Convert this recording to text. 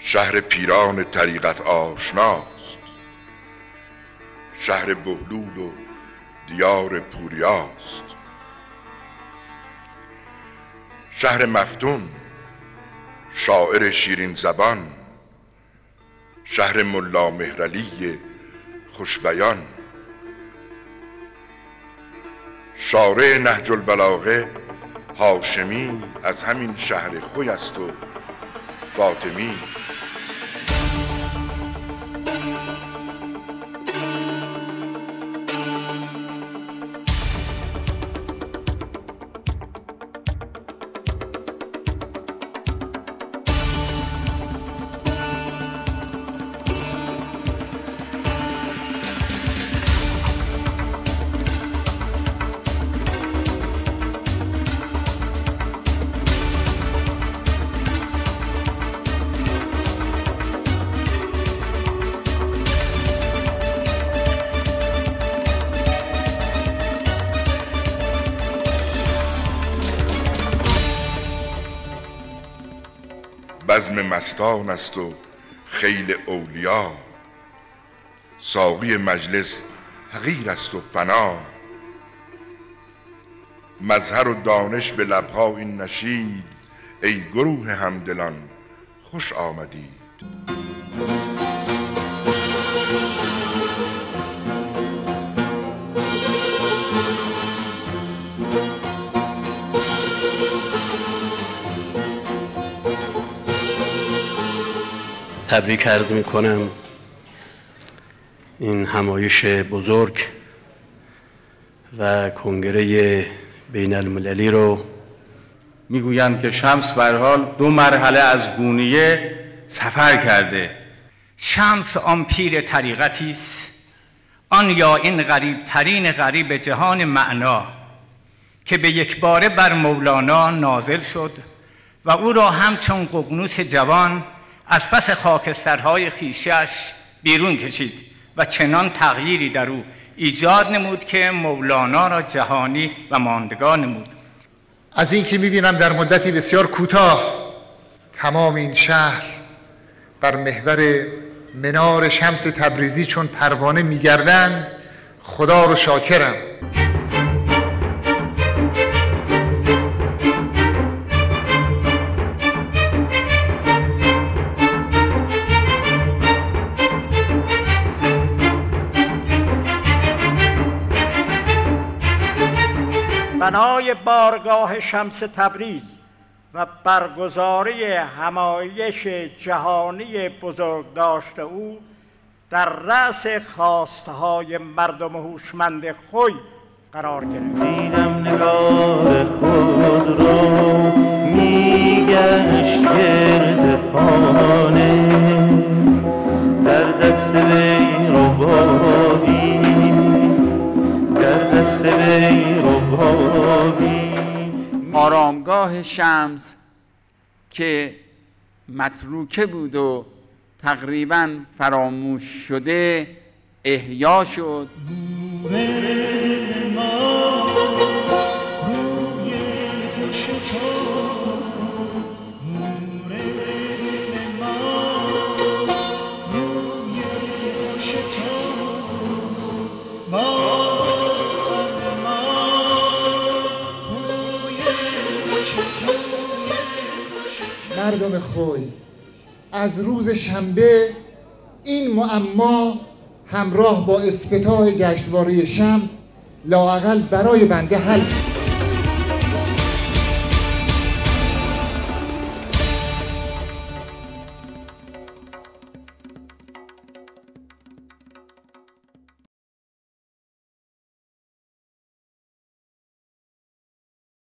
شهر پیران طریقت آشناست، شهر بهلول و دیار پوریاست. شهر مفتون، شاعر شیرین زبان، شهر ملا مهرعلی خوشبیان. شارع نهج البلاغه هاشمی از همین شهر خوی است و فاطمی. بزم مستان است و خیل اولیا، ساقی مجلس حقیر است و فنا. مظهر و دانش به لبها این نشید، ای گروه همدلان خوش آمدید. تبریک عرض می کنم این همایش بزرگ و کنگره بین المللی رو. میگویند که شمس به هر حال 2 مرحله از گونیه سفر کرده. شمس آن پیر طریقتی است، آن یا این غریب ترین غریب جهان معنا که به یک باره بر مولانا نازل شد و او را همچون ققنوس جوان از پس خاکسترهای خویشش بیرون کشید و چنان تغییری در او ایجاد نمود که مولانا را جهانی و ماندگار نمود. از این که می‌بینم در مدتی بسیار کوتاه تمام این شهر بر محور منار شمس تبریزی چون پروانه می‌گردند، خدا رو شاکرم. بنای بارگاه شمس تبریز و برگزاری همایش جهانی بزرگداشت او در رأس خواستهای مردم هوشمند خوی قرار گرفت. دیدم نگار خود را میگشت گرد خانه، در دست وی ربابی، در دست وی ربابی. آرامگاه شمس که متروکه بود و تقریباً فراموش شده احیا شد. مردم خوی، از روز شنبه این معما همراه با افتتاح جشنواره شمس لااقل برای بنده حل